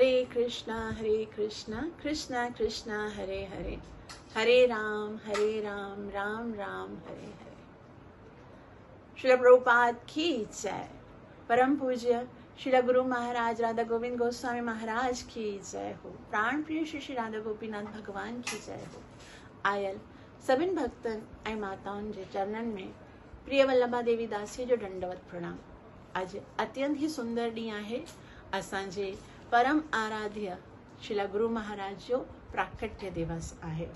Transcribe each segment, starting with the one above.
हरे कृष्णा कृष्णा कृष्णा हरे हरे, हरे राम राम राम हरे हरे। श्रील प्रभुपाद की जय। परम पूज्य श्री गुरु महाराज राधा गोविंद गोस्वामी महाराज की जय हो। प्राण प्रिय श्री राधा गोपीनाथ भगवान की जय हो। आयल सभिन भक्तन ऐं माताउनि जे चरणन में प्रिय वल्लभा देवी दासी जो दंडवत प्रणाम। आज अत्यंत ही सुंदर ॾींहुं आहे। असांजे परम आराध्य श्री गुरु महाराज जो प्राकट्य दिवस आहे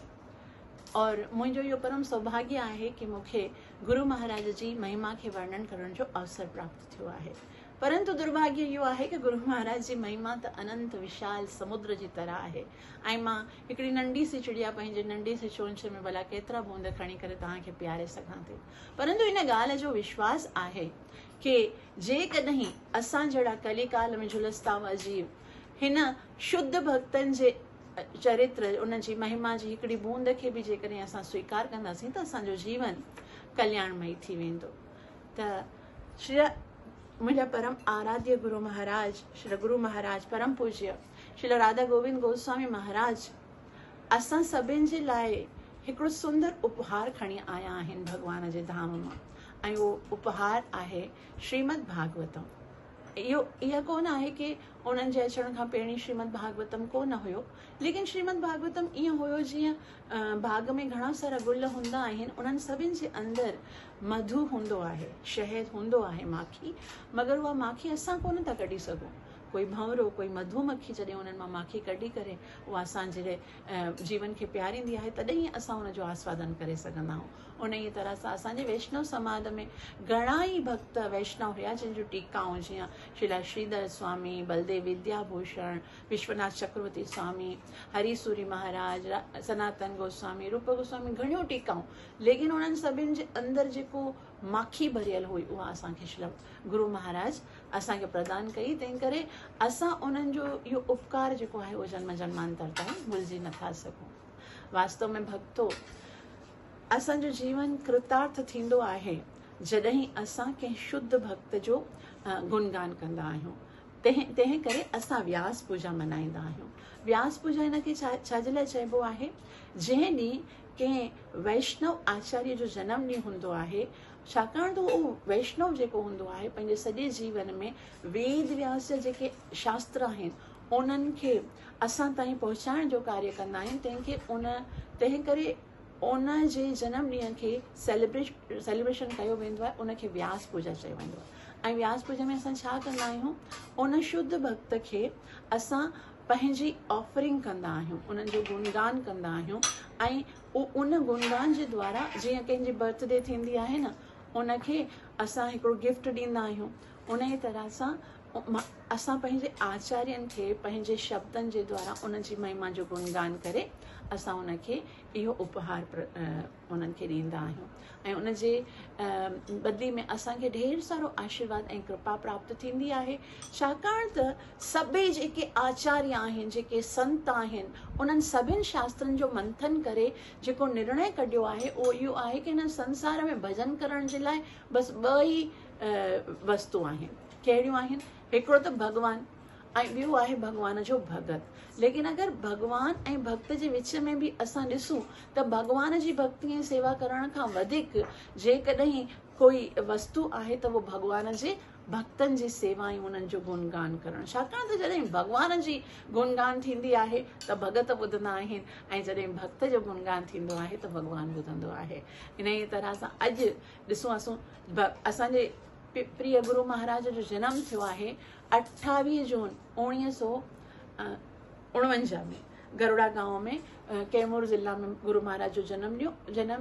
और मुझो यो परम सौभाग्य है कि मुझे गुरु महाराज जी महिमा के वर्णन करण जो अवसर प्राप्त थो है। परंतु दुर्भाग्य यो है कि गुरु महाराज जी महिमा तो अनंत विशाल समुद्र की तरह है। ऐं मां हिकिड़ी नंढी सी चिड़िया पंहिंजे नंढी सी चोंच में भला केतरा बूंद खणी करे तव्हांखे प्यारे सघां थी। परंतु इन ॻाल्हि जो विश्वास है कि जेकॾहिं असां जहिड़ा कलिकाल में झुलस्ता जीव हिन शुद्ध भक्तन जे चरित्र उन जी महिमा जी हिकिड़ी बूंद के भी जेकॾहिं असां स्वीकार कंदासीं त असांजो जीवन कल्याणमय थी वेंदो। त श्री मुंहिंजा परम आराध्य गुरु महाराज श्री गुरु महाराज परम पूज्य श्री राधा गोविंद गोस्वामी महाराज असां सभिनि जे लाइ हिकिड़ो सुंदर उपहार खणी आया आहिनि भगवान जे धाम मां। ऐं उहो उपहार आहे श्रीमद भागवतम। इहा कोन आहे कि उन्हनि जे अचण खां पहिरीं श्रीमद भागवतम कोन हुयो, लेकिन श्रीमद भागवतम ईअं हुयो जीअं बाग में घणा सारा गुल हूंदा आहिनि, उन्हनि सभिनि जे अंदरि मधु हूंदो आहे, शहद हूंदो आहे, माखी, मगर उहा माखी असां कोन था कढी सघूं। कोई भंवरो कोई मधुमक्खी जॾहिं उन्हनि मां माखी कढी करे उहा असांजे जीवन खे प्यारींदी आहे तॾहिं ई असां उनजो आस्वादन करे सघंदा आहियूं। उन ई तरह सां असांजे वैष्णव समाज में घणा ई भक्त वैष्णव हुया जिन टीकाऊं जीअं श्रीला श्रीधर स्वामी, बलदेव विद्याभूषण, विश्वनाथ चक्रवर्ती स्वामी, हरिसूरी महाराज, सनातन गोस्वामी, रूप गोस्वामी, घणियूं टीकाऊं, लेकिन उन्हनि सभिनि जे अंदरि जेको माखी भरियल हुई उहा असांखे श्री गुरु महाराज असांखे प्रदान कई। तंहिं करे असां उन्हनि जो इहो उपकार जेको आहे उहो जन्म जन्मांतर ताईं भुलिजी नथा सघूं। वास्तव में भक्तो असांजो जीवन कृतार्थ थींदो आहे जॾहिं असां कंहिं शुद्ध भक्त जो गुणगान कंदा आहियूं। तंहिं करे असां व्यास पूजा मल्हाईंदा आहियूं। व्यास पूजा हिनखे छाजे लाइ चइबो आहे? जंहिं ॾींहुं कंहिं वैष्णव आचार्य जो जनम ॾींहुं हूंदो आहे, छाकाणि त उहो वैष्णव जेको हूंदो आहे पंहिंजे सॼे जीवन में वेद व्यास जा जेके शास्त्र आहिनि उन्हनि खे असां ताईं पहुचाइण जो कार्य कंदा आहिनि। तंहिं करे उन जे जनम ॾींहं खे सेलिब्रेशन कयो वेंदो आहे, उनखे व्यास पूजा चयो वेंदो आहे। ऐं व्यास पूजा में असां छा कंदा आहियूं? उन शुद्ध भक्त खे असां पंहिंजी ऑफरिंग कंदा आहियूं, उन्हनि जो गुणगान कंदा आहियूं। ऐं उन गुणगान जे द्वारा जीअं कंहिंजी बर्थडे थींदी आहे न, उनखे असां हिकिड़ो गिफ्ट ॾींदा आहियूं। उन ई तरह सां असां पंहिंजे आचार्यनि खे पंहिंजे शब्दनि जे द्वारा उन्हनि जी महिमा जो गुणगान करे असां उनखे इहो उपहार उन्हनि खे ॾींदा आहियूं। ऐं उन जे बदली में असांखे ढेर सारो आशीर्वाद ऐं कृपा प्राप्त थींदी आहे, छाकाणि त सभई जेके आचार्य आहिनि, जेके संत आहिनि, उन्हनि सभिनि शास्त्रनि जो मंथन करे जेको निर्णय कढियो आहे उहो इहो आहे कि हिन संसार में भॼन करण जे लाइ बसि ॿ ई वस्तु आहिनि। कहिड़ियूं आहिनि? हिकिड़ो त भॻवानु ऐं ॿियो आहे भॻवान जो भगत। लेकिन अगरि भॻवान ऐं भक्त जे विच में बि असां ॾिसूं त भॻवान जी भक्ति ऐं सेवा करण खां वधीक जेकॾहिं कोई वस्तु आहे त उहो भॻवान जे भक्तनि जी सेवा ऐं उन्हनि जो गुणगान करणु। छाकाणि त जॾहिं भॻवान जी गुणगान थींदी आहे त भगत ॿुधंदा आहिनि, ऐं जॾहिं भक्त जो गुणगान थींदो आहे त भॻवानु ॿुधंदो आहे। इन ई तरह सां अॼु ॾिसूं असांजे प्रिय गुरु महाराज जो जनम थियो आहे 28 जून 1949 में गरुड़ा गांव में, कैमूर ज़िला में गुरु महाराज जो जनम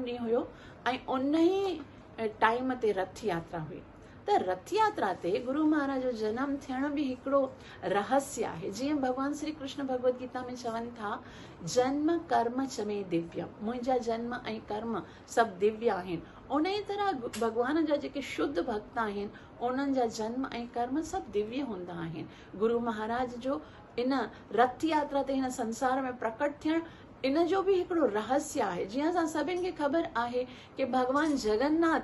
ॾींहुं हुयो। ऐं उन ई टाइम ते रथ यात्रा हुई। त रथ यात्रा ते गुरु महाराज जो जनम थियण बि हिकिड़ो रहस्य आहे। जीअं भगवान श्री कृष्ण भगवत गीता में चवनि था, जन्म कर्म चमे दिव्यम, मुंहिंजा जन्म ऐं कर्म सभु दिव्य आहिनि। उन ई तरह भगवान जा जेके शुद्ध भक्त आहिनि उन्हनि जा जन्म ऐं कर्म सभु दिव्य हूंदा आहिनि। गुरु महाराज जो इन रथ यात्रा ते हिन संसार में प्रकट थियण इन जो बि हिकिड़ो रहस्य आहे। जीअं असां सभिनि खे ख़बर आहे कि भगवान जगन्नाथ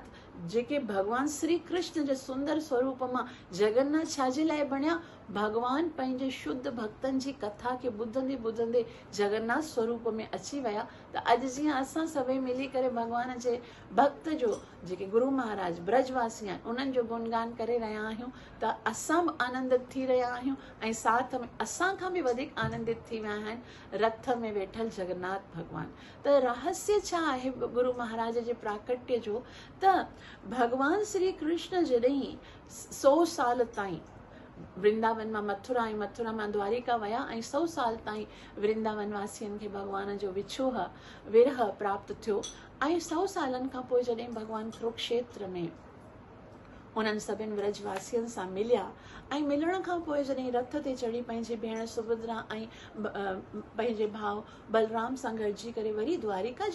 जेके भगवान श्री कृष्ण जे सुंदर स्वरूप मां जगन्नाथ छाजे लाइ बणिया? भगवान पंहिंजे शुद्ध भक्तनि जी कथा खे ॿुधंदे ॿुधंदे जगन्नाथ स्वरूप में अची विया। त अॼु जीअं असां सभई मिली करे भगवान जे भक्त जो जेके गुरु महाराज ब्रजवासी आहिनि उन्हनि जो गुणगान करे रहिया आहियूं, त असां बि आनंदित थी रहिया आहियूं ऐं साथ में असां खां बि वधीक आनंदित थी विया आहिनि रथ में वेठल जगन्नाथ भगवान। त रहस्य छा आहे गुरु महाराज जे प्राकट्य जो? त भगवान श्री कृष्ण जॾहिं 100 साल ताईं वृंदावन मां मथुरा ऐं मथुरा मां द्वारिका विया ऐं 100 साल ताईं वृंदावन वासियुनि खे भगवान जो विछोह विरह प्राप्त थियो ऐं 100 सालनि खां पोइ जॾहिं भगवान कुरुक्षेत्र में उन्हनि सभिनि व्रजवासियुनि सां मिलिया ऐं मिलण खां पोइ जॾहिं रथ ते चढ़ी पंहिंजी भेण सुभद्रा ऐं पंहिंजे भाउ बलराम सां गॾिजी करे वरी द्वारिका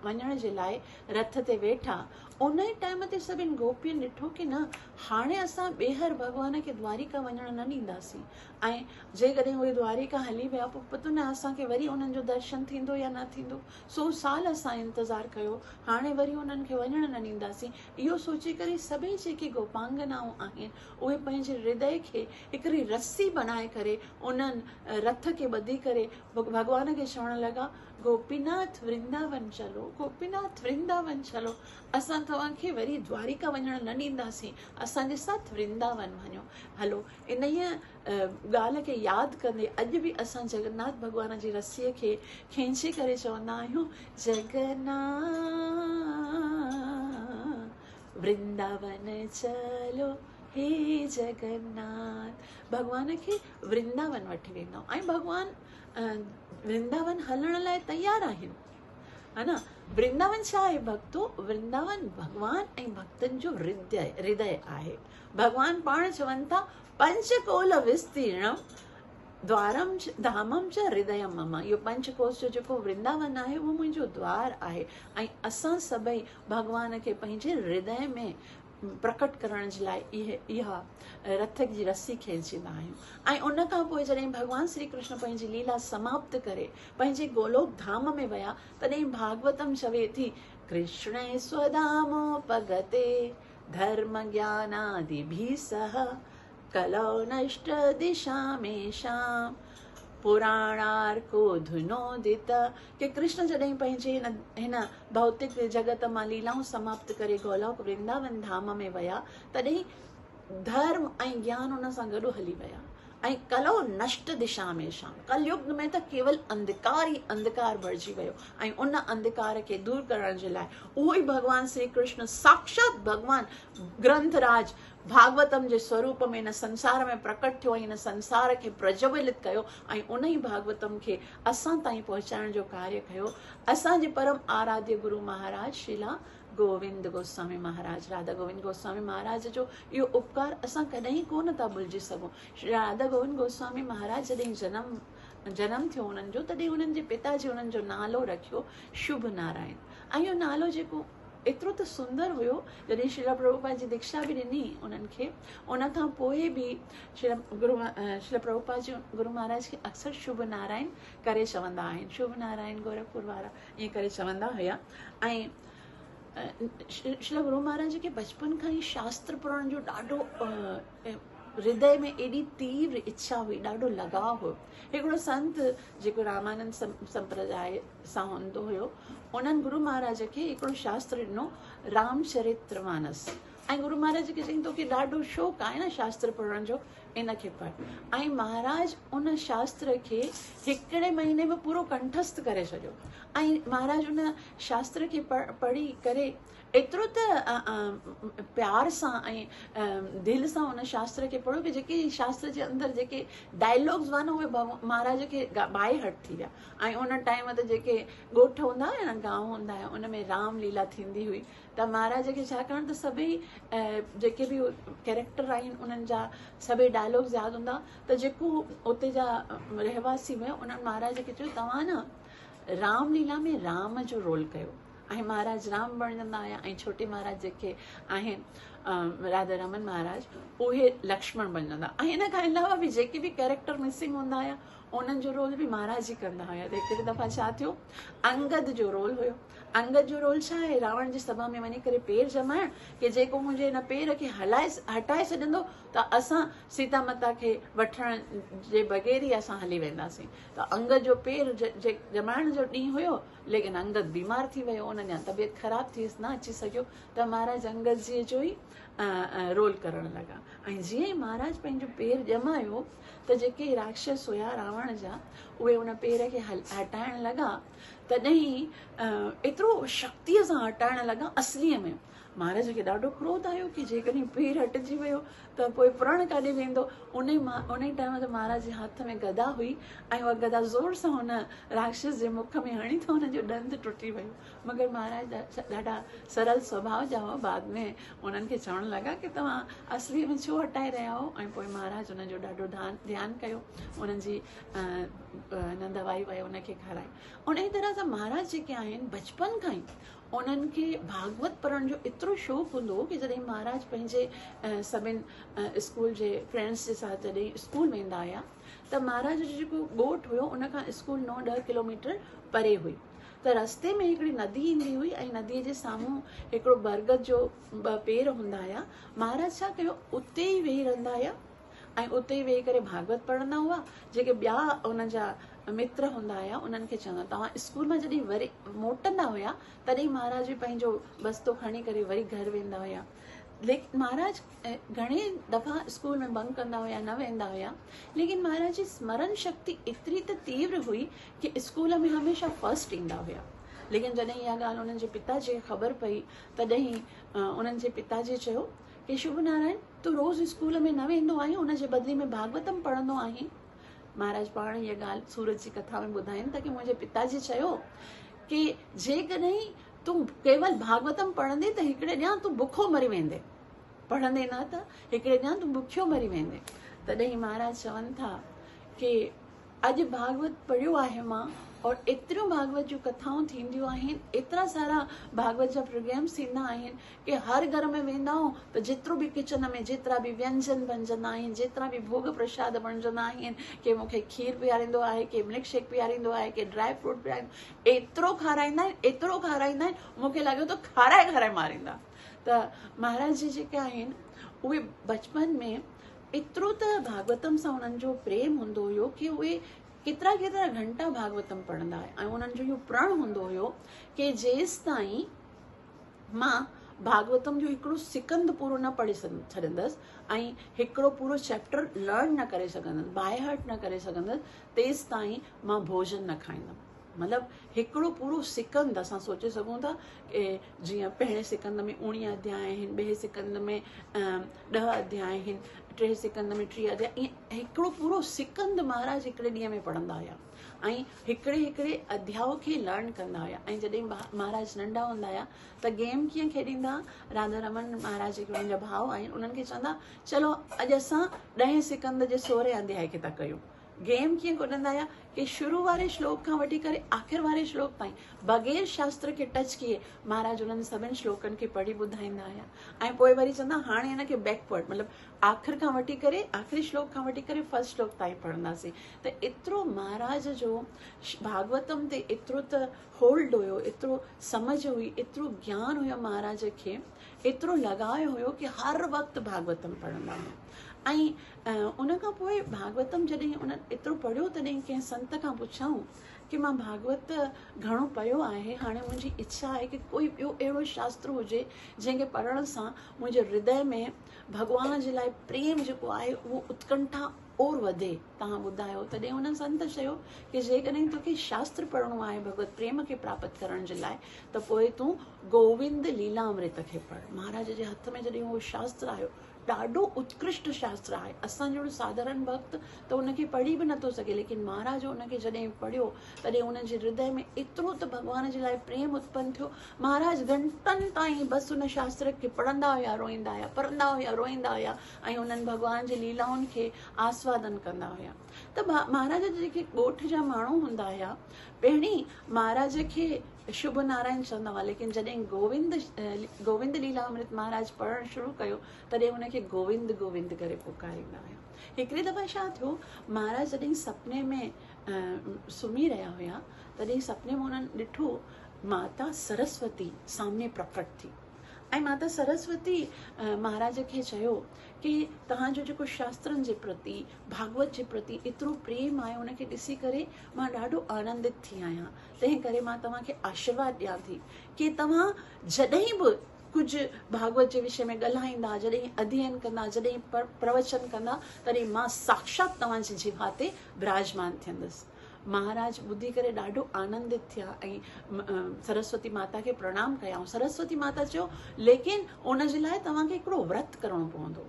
वञण जे लाइ रथ ते वेठा, उन ई टाइम ते सभिनि गोपियुनि ॾिठो की न हाणे असां ॿीहर भॻवान खे द्वारिका वञण न ॾींदासीं ऐं जेकॾहिं उहे द्वारिका हली विया पोइ पतो न असांखे वरी उन्हनि जो दर्शन थींदो या न थींदो। 100 साल असां इंतज़ारु कयो, हाणे वरी उन्हनि खे वञण न ॾींदासीं। इहो सोचे करे सभई जेके गोपांगनाऊं आहिनि उहे पंहिंजे हृदय खे हिकिड़ी रस्सी बनाए करे उन्हनि रथ खे ॿधी करे भॻवान खे चवण लॻा, गोपीनाथ वृंदावन चलो, गोपीनाथ वृंदावन चलो, असां तव्हांखे वरी द्वारिका वञण न ॾींदासीं, असांजे साथ वृंदावन वञो हलो। इन ई ॻाल्हि खे यादि कंदे अॼु बि असां जगन्नाथ भॻवान जी रस्सीअ खे खींचे करे चवंदा आहियूं, जगन्नाथ वृंदावन चलो हे जगन्नाथ। भॻवान खे वृंदावन वठी वेंदा ऐं भॻवान वृंदावन हलण लाइ तयार आहिनि, है न। वृंदावन छा आहे भक्तो? वृंदावन भगवान ऐं भक्तनि जो हृदय आहे। भगवान पाण चवनि था, पंचकोल विस्तीर्णम द्वारम धामम च हृदय मम। इहो पंचकोश जो जेको वृंदावन आहे उहो मुंहिंजो द्वार आहे ऐं असां सभई भगवान खे पंहिंजे हृदय में प्रकट करण जे लाइ इहा रथ जी रस्सी खींचींदा आहियूं। ऐं उन खां पोइ जॾहिं भगवान श्री कृष्ण पंहिंजी लीला समाप्त करे पंहिंजे गोलोक धाम में विया तॾहिं भागवतम चवे थी, कृष्णे स्वधामोपगते धर्म ज्ञानादिभिः सह कलौ नष्ट दिशामेषां पुराणार्को धुनोदित। कि कृष्ण जॾहिं पंहिंजे हिन भौतिक जगत मां लीलाऊं समाप्त करे गोलोक वृंदावन धाम में विया तॾहिं धर्म ऐं ज्ञान उन सां गॾु हली विया ऐं कलो नष्ट दिशा में शाम। कलयुग में त केवल अंधकार ई अंधकार भरिजी वियो ऐं उन अंधकार खे दूर करण जे लाइ उहो ई भगवान श्री कृष्ण साक्षात भगवान ग्रंथराज भागवतम जे स्वरूप में इन संसार में प्रकट थियो ऐं इन संसार खे प्रज्वलित कयो ऐं उन ई भागवतम खे असां ताईं पहुचाइण जो कार्य कयो। असांजे परम आराध्य गुरु महाराज श्रीला गोविंद गोस्वामी महाराज, राधा गोविंद गोस्वामी महाराज जो इहो उपकार असां कॾहिं कोन था भुलिजी सघूं। श्री राधा गोविंद गोस्वामी महाराज जॾहिं जनम थियो उन्हनि जो तॾहिं उन्हनि जे पिताजी उन्हनि जो नालो रखियो शुभ नारायण ऐं इहो नालो जेको एतिरो त सुंदर हुयो। जॾहिं श्रील प्रभुपाद जी दीक्षा बि ॾिनी उन्हनि खे, उन खां पोइ बि श्रील प्रभुपाद जी गुरु महाराज खे अक्सर शुभ नारायण करे चवंदा आहिनि, शुभ नारायण गोरखपुर वारा ईअं करे चवंदा हुया। ऐं श्री गुरु महाराज खे बचपन खां ई शास्त्र पढ़ण जो ॾाढो हृदय में एॾी तीव्र इच्छा हुई, ॾाढो लगाव हुयो। हिकिड़ो संत जेको रामानंद संप्रदाय सां हूंदो हुयो उन्हनि गुरु महाराज खे हिकिड़ो शास्त्र ॾिनो, रामचरितमानस। ऐं गुरु महाराज खे चई तोखे ॾाढो शौक़ु आहे न शास्त्र पढ़ण जो, इन खे पढ़। ऐं महाराज उन शास्त्र खे हिकिड़े महीने में पूरो कंठस्थ करे छॾियो ऐं महाराज उन शास्त्र खे पढ़ी करे एतिरो त प्यार सां ऐं दिलि सां उन शास्त्र खे पढ़ो कि जेके शास्त्र जे अंदरि जेके डायलॉग्स हुआ न उहे महाराज खे बाए हट थी विया। ऐं उन टाइम ते जेके ॻोठ हूंदा हुया न, गांव हूंदा हुया, उन में रामलीला थींदी हुई त महाराज खे छाकाणि त सभई जेके बि कैरेक्टर आहिनि उन्हनि जा सभई डायलॉग्स यादि हूंदा त जेको उते जा रहवासी हुया उन्हनि महाराज खे चयो तव्हां न रामलीला में राम जो रोल कयो। ऐं महाराज राम बणजंदा हुया ऐं छोटे महाराज जेके आहिनि राधा रमन महाराज उहे लक्ष्मण बणजंदा। ऐं इन खां अलावा बि जेके बि कैरेक्टर मिसिंग हूंदा हुया उन्हनि जो रोल बि महाराज जी कंदा हुया। त हिकिड़ी दफ़ा छा थियो, अंगद जो रोल हुयो। अंगद जो रोल छा आहे, रावण जी सभा में वञी करे पेर जमाइण कि जेको मुंहिंजे हिन पेर खे हटाए छॾींदो त असां सीता माता खे वठण जे बग़ैर ई असां हली वेंदासीं। त अंगद जो पेर जमाइण जो ॾींहुं हुयो, लेकिन अंगद बीमार थी वियो, उन जा तबियत ख़राब थियसि, न अची सघियो। त महाराज अंगद जी जो ई रोल करण लॻा। ऐं जीअं ई महाराज पंहिंजो पेर ॼमायो त जेके राक्षस हुया रावण जा, उहे उन पेर खे हटाइण लॻा। तॾहिं एतिरो शक्तिअ सां हटाइण लॻा। असलीअ में महाराज खे ॾाढो क्रोध आयो कि जेकॾहिं पेर हटिजी वियो त पोइ प्रण काॾे वेंदो। उन टाइम ते महाराज जे हथ में गदा हुई ऐं उहा गदा ज़ोर सां हुन राक्षस जे मुख में हणी त हुनजो ॾंद टुटी वियो। मगर महाराज ॾाढा सरल स्वभाव जा हुआ। बाद में उन्हनि खे चवण लॻा कि तव्हां असलीअ में छो हटाए रहिया हो। ऐं पोइ महाराज हुनजो ॾाढो ध्यानु कयो, उन्हनि जी दवाई वाई उनखे खाराई। उन ई तरह सां महाराज जेके आहिनि बचपन खां ई उन्हनि खे भागवत पढ़ण जो एतिरो शौक़ु हूंदो हो कि जॾहिं महाराज पंहिंजे सभिनि स्कूल जे फ्रेंड्स जे साथ जॾहिं स्कूल वेंदा हुया त महाराज जो जेको ॻोठ हुयो उन खां स्कूल 9-10 किलोमीटर परे हुई। त रस्ते में हिकिड़ी नदी ईंदी हुई ऐं नदीअ जे साम्हूं हिकिड़ो बरगद जो 2 पेड़ हूंदा हुया। महाराज छा कयो, उते ई वेही रहंदा हुया ऐं उते ई वेही करे भागवत पढ़ंदा हुआ। जेके ॿिया उन जा मित्र हूंदा हुया उन्हनि खे चवंदा, तव्हां स्कूल मां जॾहिं वरी मोटंदा हुया तॾहिं महाराज बि पंहिंजो बस्तो खणी करे वरी घर वेंदा हुया। लेकिन महाराज घणे दफ़ा स्कूल में बंक कंदा हुया, न वेंदा हुया, लेकिन महाराज जी स्मरण शक्ति एतिरी त तीव्र हुई कि स्कूल में हमेशह फर्स्ट ईंदा हुया। लेकिन जॾहिं इहा ॻाल्हि उन्हनि जे पिताजी खे ख़बर पई तॾहिं उन्हनि जे पिताजी चयो कि शुभ नारायण, तूं रोज़ स्कूल में न वेंदो आहीं, उन जे बदिले में भागवतम पढ़ंदो आहीं। महाराज पाण इहा ॻाल्हि सूरज जी कथा में ॿुधाइनि था कि मुंहिंजे पिताजी चयो कि जेकॾहिं तूं केवल भागवतम पढ़ंदे त हिकिड़े ॾींहुं तूं बुखो मरी वेंदे, पढ़ंदे न त हिकिड़े ॾींहुं तूं बुखियो मरी वेंदे। तॾहिं महाराज चवनि था कि अॼु भागवत पढ़ियो आहे मां और एतिरियूं भागवत जूं कथाऊं थींदियूं आहिनि, एतिरा सारा भागवत जा प्रोग्राम्स थींदा आहिनि कि हर घर में वेंदा आहियूं त जेतिरो बि किचन में जेतिरा बि व्यंजन बणजंदा आहिनि, जेतिरा बि भोग प्रसाद बणजंदा आहिनि, के मूंखे खीर पीआरींदो आहे, के मिल्क शेक पीआरींदो आहे, के ड्राई फ्रूट पीआरींदो, एतिरो खाराईंदा आहिनि मूंखे लॻे थो खाराए मारींदा। त महाराज जी जेके आहिनि उहे बचपन में एतिरो त भागवतम सां उन्हनि जो प्रेम हूंदो हुयो कि उहे केतिरा घंटा भागवतम पढ़ंदा हुआ। ऐं उन्हनि जो इहो प्रण हूंदो हुयो कि जेसि ताईं मां भागवतम जो हिकिड़ो सिकंद पूरो न पढ़ी छॾंदसि ऐं हिकिड़ो पूरो चैप्टर लर्न न करे सघंदसि, बाय हार्ट न करे सघंदसि, तेसि ताईं मां भोजन न खाईंदमि। मतिलबु हिकिड़ो पूरो सिकंद असां सोचे सघूं था कि जीअं पहिरें सिकंद में 19 अध्याय आहिनि, ॿिए सिकंद में 10 अध्याय आहिनि, टे सिकंद में 3 अध्याय, ईअं हिकिड़ो पूरो सिकंद महाराज हिकिड़े ॾींहं में पढ़ंदा हुया ऐं हिकिड़े अध्याय खे लर्न कंदा हुया। ऐं जॾहिं महाराज नंढा हूंदा हुया त गेम कीअं खेॾींदा, राधा रमन महाराज जेके मुंहिंजा भाउ आहिनि उन्हनि खे चवंदा, चलो अॼु असां 10 सिकंद जे 16 अध्याय खे था कयूं। गेम कीअं कुॾंदा हुया कि शुरू वारे श्लोक खां वठी करे आख़िर वारे श्लोक ताईं बग़ैर शास्त्र खे टच किए महाराज उन्हनि सभिनि श्लोकनि खे पढ़ी ॿुधाईंदा हुया। ऐं पोइ वरी चवंदा हाणे हिन खे बैकवर्ड, मतिलबु आख़िर खां वठी करे आख़िरी श्लोक खां वठी करे फर्स्ट श्लोक ताईं पढ़ंदासीं। त एतिरो महाराज जो भागवतम ते एतिरो त होल्ड हुयो, एतिरो सम्झ हुई, एतिरो ज्ञान हुयो महाराज खे, एतिरो लॻायो हुयो कि हर वक़्तु भागवतम पढ़ंदा हुया। ऐं उन खां पोइ भागवतम जॾहिं उन्हनि एतिरो पढ़ियो तॾहिं कंहिं संत खां पुछऊं कि मां भागवत घणो पढ़ियो आहे, हाणे मुंहिंजी इच्छा आहे कि कोई ॿियो अहिड़ो शास्त्र हुजे जंहिंखे पढ़ण सां मुंहिंजे हृदय में भॻवान जे लाइ प्रेम जेको आहे उहो उत्कंठा और वधे, तव्हां ॿुधायो। तॾहिं हुन संत चयो कि जेकॾहिं तोखे शास्त्र पढ़णो आहे भगवत प्रेम खे प्राप्त करण जे लाइ त पोइ तूं गोविंद लीलामृत खे पढ़। महाराज जे हथ में जॾहिं उहो शास्त्र आयो, ॾाढो उत्कृष्ट शास्त्र आहे, असां जहिड़ो साधारण भक्त त उनखे पढ़ी बि नथो सघे, लेकिन महाराज उनखे जॾहिं पढ़ियो तॾहिं उनजे हृदय में एतिरो त भॻवान जे लाइ प्रेम उत्पन्न थियो। महाराज घंटनि ताईं बसि उन शास्त्र खे पढ़ंदा हुया, रोईंदा हुया, पढ़ंदा हुया, रोईंदा हुया ऐं उन्हनि भॻवान जी लीलाउनि खे आस्वादन कंदा हुया। त महाराज जेके ॻोठ जा माण्हू हूंदा हुआ पहिरीं महाराज खे शुभ नारायण चवंदा हुआ, लेकिन जॾहिं गोविंद लीलामृत महाराज पढ़णु शुरू कयो तॾहिं हुनखे गोविंद गोविंद करे पुकारींदा हुआ। हिकिड़ी दफ़ा छा थियो, महाराज जॾहिं सपने में सुम्ही रहिया हुया तॾहिं सपने में हुननि ॾिठो माता सरस्वती सामने प्रकट थी ऐं माता सरस्वती महाराज खे चयो कि तव्हांजो जेको शास्त्रनि जे प्रति भागवत जे प्रति एतिरो प्रेम आहे उनखे ॾिसी करे मां ॾाढो आनंदित थी आहियां, तंहिं करे मां तव्हांखे आशीर्वाद ॾियां थी कि तव्हां जॾहिं बि कुझु भागवत जे विषय में ॻाल्हाईंदा, जॾहिं अध्ययन कंदा, जॾहिं प्रवचन कंदा, तॾहिं मां साक्षात तव्हांजी जिभा ते विराजमान थियंदसि। महाराज ॿुधी करे ॾाढो आनंदित थिया ऐं सरस्वती माता खे प्रणाम कयाऊं। सरस्वती माता चयो लेकिन उन जे लाइ तव्हांखे हिकिड़ो व्रत करणो पवंदो।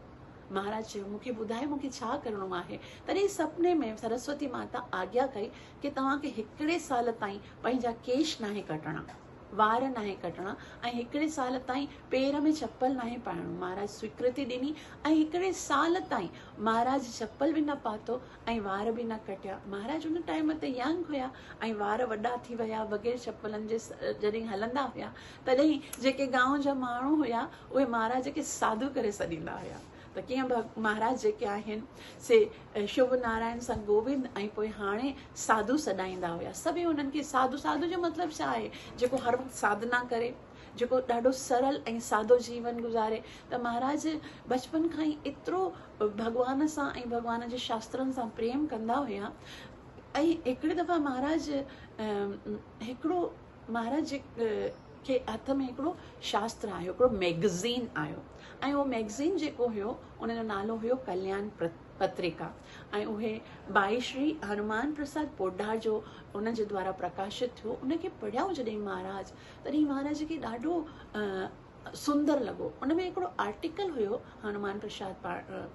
महाराज चयो मूंखे ॿुधाए मूंखे छा करिणो आहे। तॾहिं सपने में सरस्वती माता आज्ञा कई कि तव्हांखे हिकिड़े साल ताईं पंहिंजा केश नाहे कटणा, वार नाहे कटणा ऐं हिकिड़े साल ताईं पेर में चप्पल नाहे पाइणो। महाराज स्वीकृति ॾिनी ऐं हिकिड़े साल ताईं महाराज चप्पल बि न पातो ऐं वार बि न कटिया। महाराज उन टाइम ते यंग हुया ऐं वार वॾा थी विया, बग़ैर चप्पलनि जे जॾहिं हलंदा हुया तॾहिं जेके गांव जा माण्हू हुया उहे महाराज खे साधु करे छॾींदा हुया। त कीअं महाराज जेके आहिनि से शुभ नारायण सां गोविंद ऐं पोइ हाणे साधु सॾाईंदा हुया। सभई उन्हनि खे साधु, साधु जो मतिलबु छा आहे, जेको हर वक़्तु साधना करे, जेको ॾाढो सरल ऐं सादो जीवन गुज़ारे। त महाराज बचपन खां ई एतिरो भॻवान सां ऐं भॻवान जे शास्त्रनि सां प्रेम कंदा हुया। ऐं हिकिड़ी दफ़ा महाराज महाराज खे हथ में हिकिड़ो शास्त्र आयो, हिकिड़ो मैगज़ीन आयो ऐं उहो मैगज़ीन जेको हुयो उनजो नालो हुयो कल्याण पत्रिका ऐं उहे भाई श्री हनुमान प्रसाद पोद्दार जो उनजे द्वारा प्रकाशित थियो। उनखे पढ़ियाऊं जॾहिं महाराज, तॾहिं महाराज खे ॾाढो सुंदर लॻो। उन में हिकिड़ो आर्टिकल हुयो हनुमान प्रसाद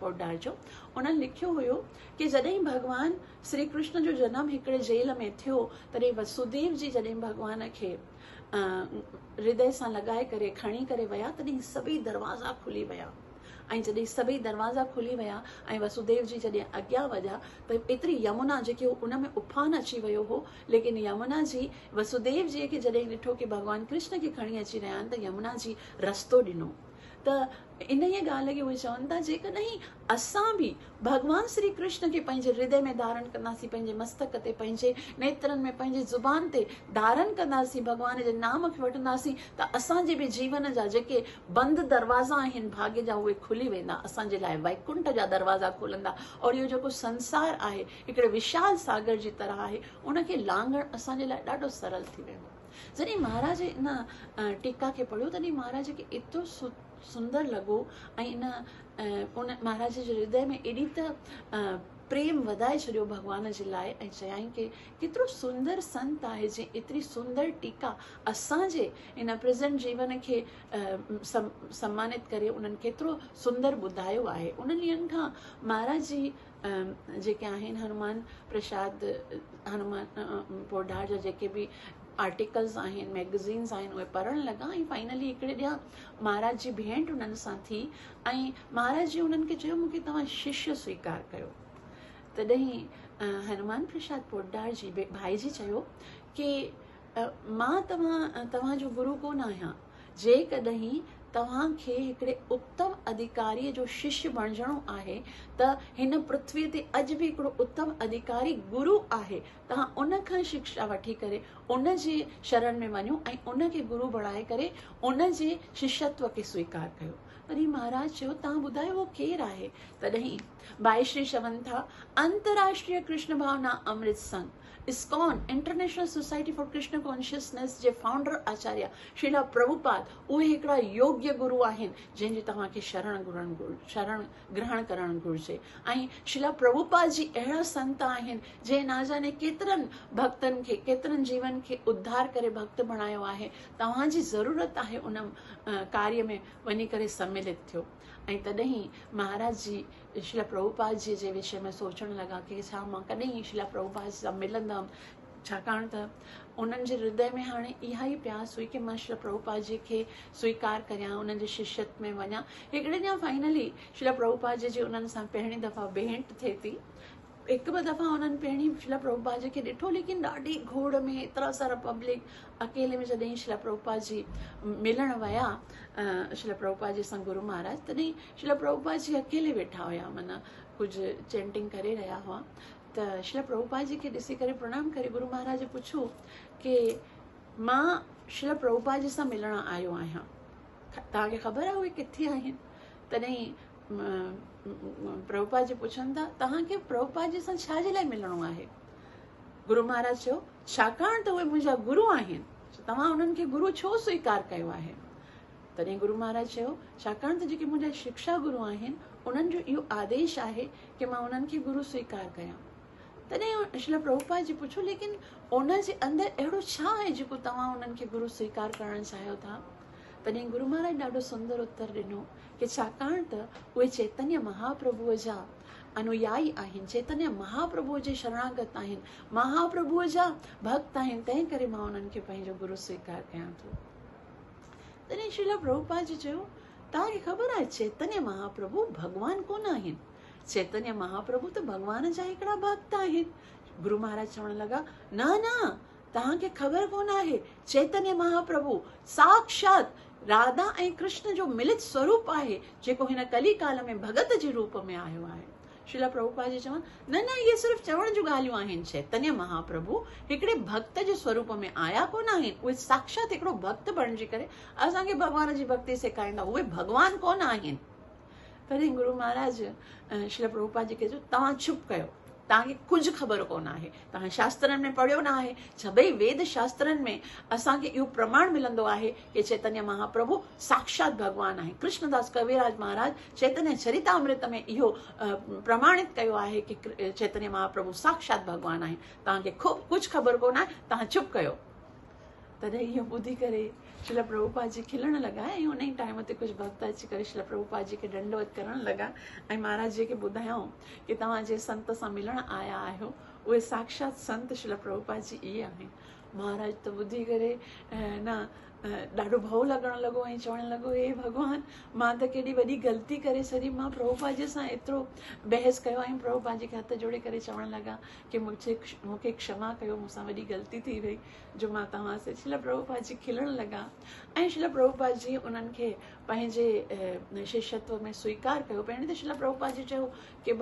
पोद्दार जो। उन्हनि लिखियो हुयो कि जॾहिं भॻवान श्री कृष्ण जो जनम हिकिड़े जेल में थियो तॾहिं वसुदेव जी जॾहिं भॻवान खे हृदय सां लॻाए करे खणी करे विया तॾहिं सभई दरवाज़ा खुली विया ऐं जॾहिं सभई दरवाज़ा खुली विया ऐं वसुदेव जी जॾहिं अॻियां वधिया त एतिरी यमुना जेके उन में उफान अची वियो हो, लेकिन यमुना जी वसुदेव जी खे जॾहिं ॾिठो कि भॻवान कृष्ण खे खणी अची रहिया आहिनि त यमुना जी रस्तो ॾिनो। त इन ई ॻाल्हि खे उहे चवनि था जेकॾहिं असां बि भॻवान श्री कृष्ण खे पंहिंजे हृदय में धारण कंदासीं, पंहिंजे मस्तक ते, पंहिंजे नेत्रनि में, पंहिंजे ज़ुबान ते धारण कंदासीं, भॻवान जे नाम खे वठंदासीं त असांजे बि जीवन जा जेके बंदि दरवाज़ा आहिनि भाग्य जा उहे खुली वेंदा, असांजे लाइ वैकुंठ जा दरवाज़ा खुलंदा और इहो जेको संसार आहे हिकिड़े विशाल सागर जी तरह आहे, उनखे लांघणु असांजे लाइ ॾाढो सरल थी वेंदो। जॾहिं महाराज इन टीका खे पढ़ियो तॾहिं महाराज खे एतिरो सुंदर लॻो ऐं उन महाराज जे हृदय में एॾी त प्रेम वधाए छॾियो भॻवान जे लाइ ऐं चयाईं कि केतिरो सुंदर संत आहे जंहिं एतिरी सुंदर टीका असांजे इन प्रेज़ेंट जीवन खे सम्मानित करे उन्हनि केतिरो सुंदर ॿुधायो आहे। उन्हनि ॾींहंनि खां महाराज जी जेके आहिनि हनुमान पोद्दार जा जेके बि आर्टिकल्स आहिनि, मैगज़ीन्स आहिनि, उहे पढ़णु लॻा ऐं फाइनली हिकिड़े ॾींहुं महाराज जी भेंट उन्हनि सां थी ऐं महाराज जी उन्हनि खे चयो मूंखे तव्हां शिष्य स्वीकार कयो। तॾहिं हनुमान प्रसाद पोद्दार जी भाई जी चयो कि मां तव्हांजो गुरु कोन आहियां, जेकॾहिं तव्हांखे हिकिड़े उत्तम अधिकारीअ जो शिष्य बणिजणो आहे त हिन पृथ्वीअ ते अॼु बि हिकिड़ो उत्तम अधिकारी गुरु आहे, तव्हां उन खां शिक्षा वठी करे उन जे शरण में वञो ऐं उनखे गुरु बणाए करे उन जे शिष्यत्व खे स्वीकार कयो। तॾहिं महाराज चयो तव्हां ॿुधायो उहो केरु आहे? तॾहिं भाई श्री चवनि था अंतर्राष्ट्रीय Krishna Bhavana Amrita Sangh ISKCON International Society for Krishna consciousness जे फाउंडर आचार्य श्रीला प्रभुपाद उहे हिकिड़ा योग्य गुरु आहिनि जंहिंजी तव्हांखे शरण ग्रहण करणु घुरिजे। ऐं श्रीला प्रभुपाद जी अहिड़ा संत आहिनि जंहिं ना जाने केतिरनि भक्तनि खे, केतिरनि जीवन खे उद्धार करे भक्त बणायो आहे। तव्हांजी ज़रूरत आहे उन कार्य में वञी करे सम्मिलित थियो। ऐं तॾहिं महाराज जी श्रीला प्रभुपाद जी जे विषय में सोचणु लॻा कि छा मां कॾहिं श्रीला प्रभुपाद सां मिलंदमि, छाकाणि त उन्हनि जे हृदय में हाणे इहा ई प्यास हुई कि मां श्रीला प्रभुपाद जी खे स्वीकार करियां, उन्हनि जे शिष्यत्व में वञा। हिकिड़े ॾींहुं फाइनली श्रीला प्रभुपाद जी उन्हनि सां पहिरीं दफ़ा भेंट थिए थी हिकु ॿ दफ़ा उन्हनि पहिरीं शिला प्रभुपाद जी खे ॾिठो, लेकिन ॾाढी घोड़ में एतिरा सारा पब्लिक अकेले में जॾहिं शिला प्रभुपाद जी मिलण विया शिला प्रभुपाद जी सां गुरु महाराज, तॾहिं शिला प्रभुपाद जी अकेले वेठा हुया, माना कुझु चेंटिंग करे रहिया हुआ। त शिला प्रभुपाद जी खे ॾिसी करे प्रणाम करे गुरु महाराज पुछो कि मां शिला प्रभुपाद जी सां मिलण आयो आहियां, तव्हांखे ख़बर आहे उहे किथे आहिनि? तॾहिं प्रभुपाद जी पुछनि था, तव्हांखे प्रभुपाद जी सां छा जे लाइ मिलणो आहे? गुरु महाराज चयो, छाकाणि त उहे मुंहिंजा गुरु आहिनि, तव्हां उन्हनि खे गुरु छो स्वीकार कयो आहे? तॾहिं गुरु महाराज चयो, छाकाणि त जेके मुंहिंजा शिक्षा गुरु आहिनि उन्हनि जो इहो आदेश आहे कि मां उन्हनि खे गुरु स्वीकार कयां। तॾहिं शिला प्रभुपाद जी पुछो, लेकिन उन जे अंदरि अहिड़ो छा आहे जेको तव्हां उन्हनि खे गुरु स्वीकार करणु चाहियो था? तॾहिं गुरु महाराज ॾाढो सुंदर उत्तर ॾिनो कि छाकाणि त उहे चैतन्य महाप्रभुअ जा अनुयायी आहिनि, चैतन्य महाप्रभुअ जे शरणागत आहिनि, महाप्रभुअ जा भक्त आहिनि, तंहिं करे मां उन्हनि खे पंहिंजो गुरु स्वीकार कयां थो। तॾहिं शिला प्रभुपाद जी चयो, तव्हांखे ख़बर आहे चैतन्य महाप्रभु भॻवान कोन आहिनि, चैतन्य महाप्रभु त भॻवान जा हिकिड़ा भक्त आहिनि। गुरु महाराज चवण लॻा, न न, तव्हांखे ख़बर कोन आहे, चैतन्य महाप्रभु साक्षात राधा ऐं कृष्ण जो मिलित स्वरूप आहे, जेको हिन कली काल में भगत जे रूप में आयो आहे। शिला प्रभुपाद जी चवनि, न न, इहे सिर्फ़ु चवण जूं ॻाल्हियूं आहिनि, चैतन्य महाप्रभु हिकिड़े भक्त जे स्वरूप में आया कोन आहिनि, उहे साक्षात हिकिड़ो भक्त बणिजी करे असांखे भॻवान जी भक्ति सेखारींदा, उहे भॻवान कोन आहिनि। तॾहिं गुरु महाराज शिला प्रभुपाद जी खे चयो, तव्हां चुप कयो, तव्हांखे कुझु ख़बर कोन आहे, तव्हां शास्त्रनि में पढ़ियो न आहे। सभई वेद शास्त्रनि में असांखे इहो प्रमाण मिलंदो आहे कि चैतन्य महाप्रभु साक्षात भॻवान आहे। कृष्णदास कविराज महाराज चैतन्य चरितामृत में इहो प्रमाणित कयो आहे कि चैतन्य महाप्रभु साक्षात भॻवान आहे, तव्हांखे कुझु ख़बर कोन आहे, तव्हां चुप कयो। तॾहिं इहो ॿुधी करे शिला प्रभुपाद जी खिलण लॻा ऐं उन ई टाइम ते कुझु भक्त अची करे शिला प्रभुपाद जी खे दंडवत करण लॻा ऐं महाराज जी खे ॿुधायूं कि तव्हां जे संत सां मिलण आया आहियो, उहे साक्षात संत शिला प्रभुपाद जी इहे आहिनि। महाराज त ॿुधी करे न ॾाढो भउ लॻण लॻो ऐं चवणु लॻो, हे भॻवान, मां त केॾी वॾी ग़लती करे छॾी, मां प्रभुपाद जी सां एतिरो बहस कयो ऐं प्रभुपाद जी खे हथ जोड़े करे चवणु लॻा कि मूंखे क्षमा कयो, मूंसां वॾी ग़लती थी वई जो मां तव्हां सां। शिला प्रभुपाद जी खिलण लॻा ऐं शिला प्रभुपाद जी उन्हनि खे पंहिंजे शिष्यत्व में स्वीकार कयो। पहिरीं त शिला प्रभुपाद जी चयो कि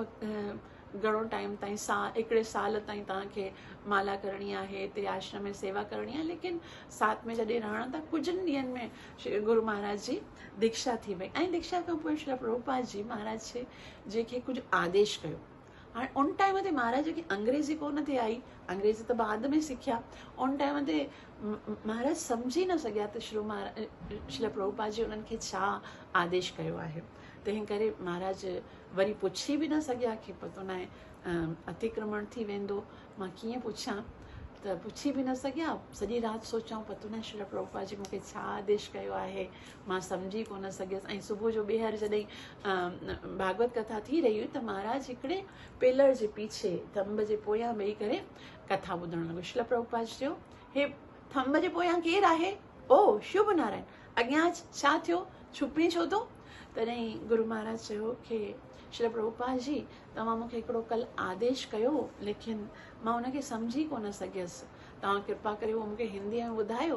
घणो टाइम ताईं हिकिड़े साल ताईं तव्हांखे माला करणी आहे, हिते आश्रम में सेवा करणी आहे, लेकिन साथ में जॾहिं रहण था कुझनि ॾींहंनि में गुरु महाराज जी दीक्षा थी वई ऐं दीक्षा खां पोइ शिला प्रभुपाद जी महाराज जेके कुझु आदेश कयो। हाणे उन टाइम ते महाराज खे अंग्रेज़ी कोन थी आई, अंग्रेज़ी त बाद में सिखिया, उन टाइम ते महाराज सम्झी न सघिया त शिला प्रभुपाद जी उन्हनि खे छा आदेश कयो आहे। तंहिं करे महाराज वरी पुछी बि न सघिया कि पतो न आहे अतिक्रमण थी वेंदो, मां कीअं पुछां, त पुछी बि न सघिया। सॼी राति सोचां पतो न शिला प्रभुपाद जी मूंखे छा आदेश कयो आहे, मां सम्झी कोन सघियसि। ऐं सुबुह जो ॿीहर जॾहिं भागवत कथा थी रही हुई त महाराज हिकिड़े पिलर जे पीछे थंब जे पोयां वेही करे कथा ॿुधणु लॻो। शिला प्रभुपाद चयो, हे थंब जे पोयां केरु आहे? ओ शुभ नारायण, अॻियां छा थियो, छुपी छो थो? तॾहिं गुरु महाराज चयो कि शिला प्रभुपाद जी, तव्हां मूंखे हिकिड़ो कल्ह आदेश कयो, लेकिन मां उनखे सम्झी कोन सघियसि, तव्हां कृपा करे उहो मूंखे हिंदीअ में ॿुधायो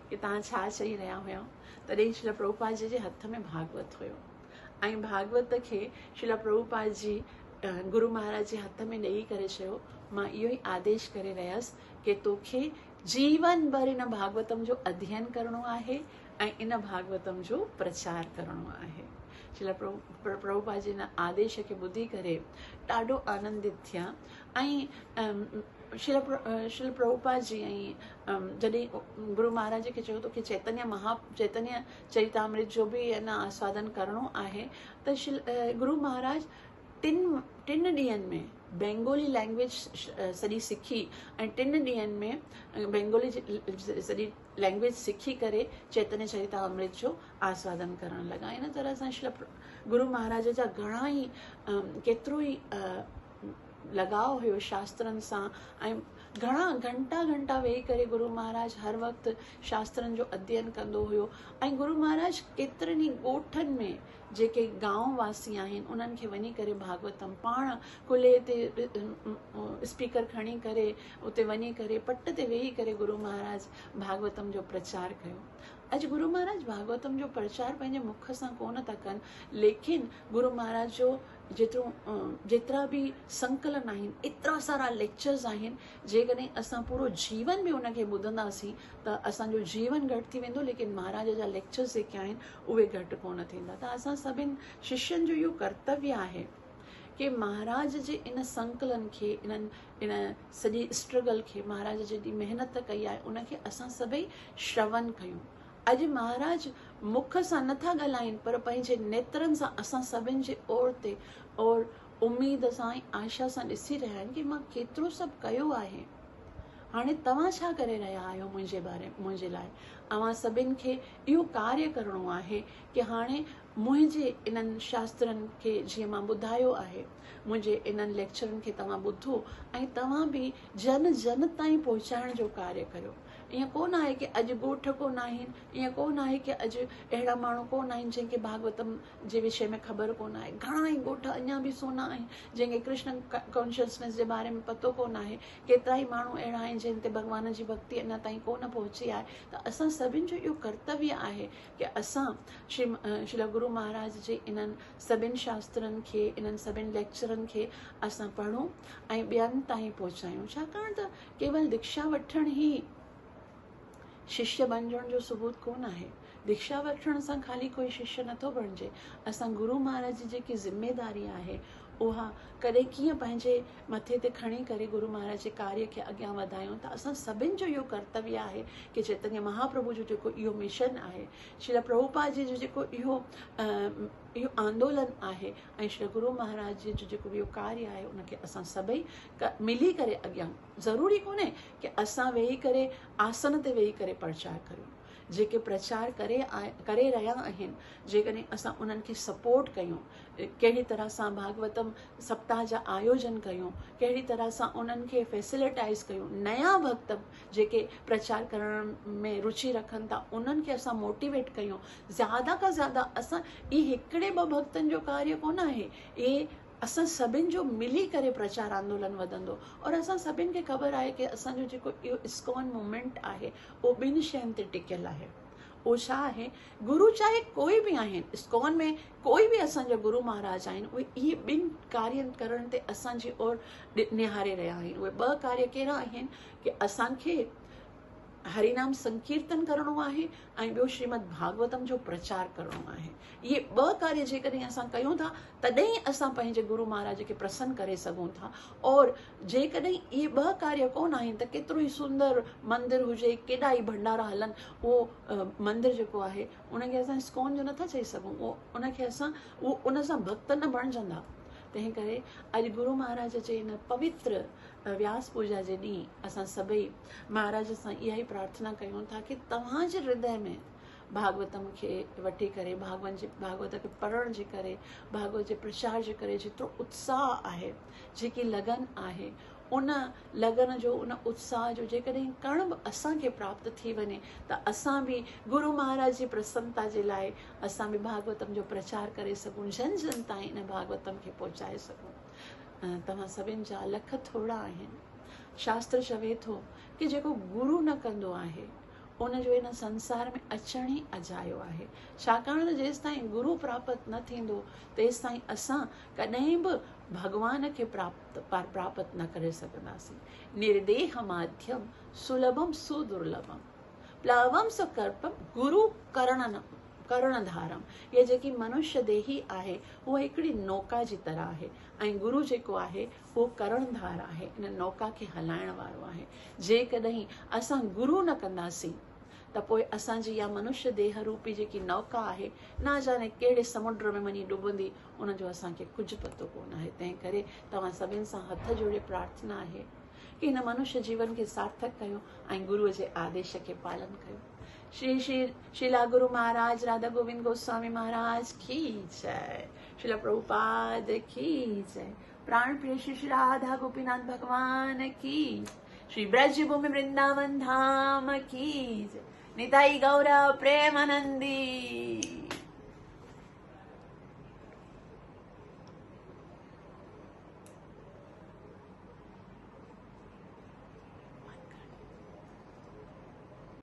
कि तव्हां छा चई रहिया हुया। तॾहिं शिला प्रभुपाद जी जे हथ में भागवत हुयो ऐं भागवत खे शिला प्रभुपाद जी गुरु महाराज जे हथ में ॾेई करे चयो, मां इहो ई आदेश करे रहियसि कि तोखे जीवन भर इन भागवतम जो अध्ययन करणो आहे ऐं इन भागवतम जो प्रचार करणो आहे। शिला प्रभुपाद जी हिन आदेश खे ॿुधी करे ॾाढो आनंदित थिया ऐं शिला प्रभुपाद जी ऐं जॾहिं गुरु महाराज खे चयो कि चैतन्य चरितामृत जो बि न आस्वादन करणो आहे, त गुरु महाराज टिन ॾींहंनि में बेंगोली लैंग्वेज सॼी सिखी ऐं 3 ॾींहंनि में बेंगोली सॼी लैंग्वेज सिखी करे चैतन्य चरितामृत जो आस्वादन करणु लॻा। इन तरह सां शिला गुरु महाराज जा घणा ई केतिरो ई लगाव हुयो शास्त्रनि सां ऐं घणा घंटा घंटा वेही करे गुरु महाराज हर वक़्तु शास्त्रनि जो अध्ययन कंदो हुयो। ऐं गुरु महाराज केतिरनि ई ॻोठनि में जेके गांव वासी आहिनि उन्हनि खे वञी करे भागवतम पाण खुले ते स्पीकर खणी करे उते वञी करे पट ते वेही करे गुरु महाराज भागवतम जो प्रचार कयो। अॼु गुरु महाराज भागवतम जो प्रचार पंहिंजे मुख सां कोन था कनि, लेकिन गुरु महाराज जो जेतिरा बि संकलन आहिनि, एतिरा सारा लेक्चर्स आहिनि, जेकॾहिं असां पूरो जीवन बि उनखे ॿुधंदासीं त असांजो जीवन घटि थी वेंदो, लेकिन महाराज जा लेक्चर्स जेके आहिनि उहे घटि कोन थींदा। त असां सभिनि शिष्यनि जो इहो कर्तव्य आहे कि महाराज जे इन संकलन खे, इन सॼी स्ट्रगल खे, महाराज जेॾी महिनत कई आहे उनखे असां सभई श्रवण कयूं। अॼु महाराज मुख सां नथा ॻाल्हाइनि, पर पंहिंजे नेत्रनि सां असां सभिनि जे ओर ते और उम्मीद सां ऐं आशा सां ॾिसी रहिया आहिनि कि मां केतिरो सभु कयो आहे, हाणे तव्हां छा करे रहिया आहियो मुंहिंजे लाइ। अवां सभिनि खे इहो कार्य करिणो आहे कि हाणे मुंहिंजे इन्हनि शास्त्रनि खे जीअं मां ॿुधायो आहे, मुंहिंजे इन्हनि लेक्चरनि खे तव्हां ॿुधो ऐं तव्हां बि जन जन ताईं पहुचाइण जो कार्य करियो। ईअं कोन आहे कि अॼु ॻोठ कोन आहिनि, ईअं कोन आहे कि अॼु अहिड़ा माण्हू कोन आहिनि जंहिंखे भागवतम जे विषय में ख़बर कोन आहे। घणा ई ॻोठ अञा बि सोना आहिनि जंहिंखे कृष्ण कॉन्शियसनेस जे बारे में पतो कोन आहे। केतिरा ई माण्हू अहिड़ा आहिनि जिन ते भॻवान जी भक्ति अञा ताईं कोन पहुची आहे। त असां सभिनि जो इहो कर्तव्य आहे कि असां श्री गुरु महाराज जे इन्हनि सभिनि शास्त्रनि खे, इन्हनि सभिनि लेक्चरनि खे असां पढ़ूं ऐं ॿियनि ताईं पहुचायूं। छाकाणि त केवल दीक्षा वठण ई शिष्य बणजण जो सबूत कोन आहे। दीक्षा वठण सां ख़ाली कोई शिष्य नथो बणिजे। असां गुरु महाराज जी जेकी ज़िम्मेदारी आहे उहा कॾहिं कीअं पंहिंजे मथे ते खणी करे गुरु महाराज जे कार्य खे अॻियां वधायूं। त असां सभिनि जो इहो कर्तव्य आहे कि चैतन्य महाप्रभु जो जेको इहो मिशन आहे, श्रील प्रभुपाद जी जो जेको इहो आंदोलन आहे ऐं श्री गुरु महाराज जी जो जेको इहो कार्य आहे, उनखे असां सभई मिली करे अॻियां, ज़रूरी कोन्हे कि असां वेही करे आसन ते वेही करे प्रचार करियूं। जेके प्रचार करे रहिया आहिनि, जेकॾहिं असां उन्हनि खे सपोर्ट कयूं, कहिड़ी तरह सां भागवतम सप्ताह जा आयोजन कयूं, कहिड़ी तरह सां उन्हनि खे फैसिलिटाइज़ कयूं, नया भक्त जेके प्रचार करण में रुचि रखनि था उन्हनि खे असां मोटिवेट कयूं। ज़्यादा खां ज़्यादा असां हिकिड़े ॿ भक्तनि जो कार्य कोन आहे, इहे असां सभिनि जो मिली करे प्रचार आंदोलन वधंदो। और असां सभिनि खे ख़बर आहे कि असांजो जेको इहो इस्कॉन मूवमेंट आहे उहो ॿिनि शयुनि ते टिकियल आहे। उहो छा आहे? गुरु चाहे कोई बि आहिनि, इस्कॉन में कोई बि असांजा गुरु महाराज आहिनि, उहे इहे ॿिनि कार्यनि करण ते असांजी ओर निहारे रहिया आहिनि। उहे ॿ कार्य कहिड़ा आहिनि कि असांखे हरिनाम संकीर्तन करणो आहे ऐं ॿियो श्रीमद भागवतम जो प्रचार करणो आहे। इहे ॿ कार्य जेकॾहिं असां कयूं था तॾहिं असां पंहिंजे गुरु महाराज खे प्रसन्न करे सघूं था। और जेकॾहिं इहे ॿ कार्य कोन आहिनि त केतिरो ई सुंदर मंदिर हुजे, केॾा ई भंडारा हलनि, उहो मंदिर जेको आहे उनखे असां इस्कॉन जो नथा चई सघूं, उहो उन सां भक्त न बणिजंदा। तंहिं करे अॼु गुरु महाराज जे इन पवित्र व्यास पूजा जे ॾींहुं असां सभई महाराज सां इहा ई प्रार्थना कयूं था कि तव्हांजे हृदय में भागवतम खे वठी करे, भागवत खे पढ़ण जे करे, भागवत जे प्रचार जे करे जेतिरो उत्साह आहे, जेकी लगन आहे, उन लगन जो, उन उत्साह जो जेकॾहिं कण बि असांखे प्राप्त थी वञे त असां बि गुरु महाराज जी प्रसन्नता जे लाइ असां बि भागवतम जो प्रचार करे सघूं, जन जन ताईं इन भागवतम खे पहुचाए सघूं। तव्हां सभिनि जा लख थोड़ा आहिनि। शास्त्र चवे थो कि जेको गुरु न कंदो आहे उनजो इन संसार में अचण ई अजायो आहे। छाकाणि त जेसि ताईं गुरु प्राप्त न थींदो तेसि ताईं असां कॾहिं बि भगवान खे प्राप्त न करे सघंदासीं। निर्देह माध्यम सुलभम सुदुर्लभम प्लवम सकल्पम गुरु करणधारम। ये जेकी मनुष्य देही आहे उहा हिकिड़ी नौका जी तरह आहे ऐं गुरु जेको आहे उहो करणधार आहे, इन नौका खे हलाइण वारो आहे। जेकॾहिं असां गुरु न कंदासीं त पोइ असांजी इहा मनुष्य देह रूपी जेकी नौका आहे न जाने कहिड़े समुंड में वञी डुबंदी, उनजो असांखे कुझु पतो कोन आहे। तंहिं करे तव्हां सभिनि सां हथ जोड़े प्रार्थना आहे कि हिन मनुष्य जीवन खे सार्थक कयो ऐं गुरुअ जे आदेश खे पालन कयो। श्री श्रीला गुरु महाराज राधा गोविंद गोस्वामी महाराज की जय। श्रीला प्रभुपाद की जय। प्राण प्रिय श्री राधा गोपीनाथ भगवान की श्री ब्रजभूमि वृंदावन धाम की जय। निताई गौर प्रेमानंदी।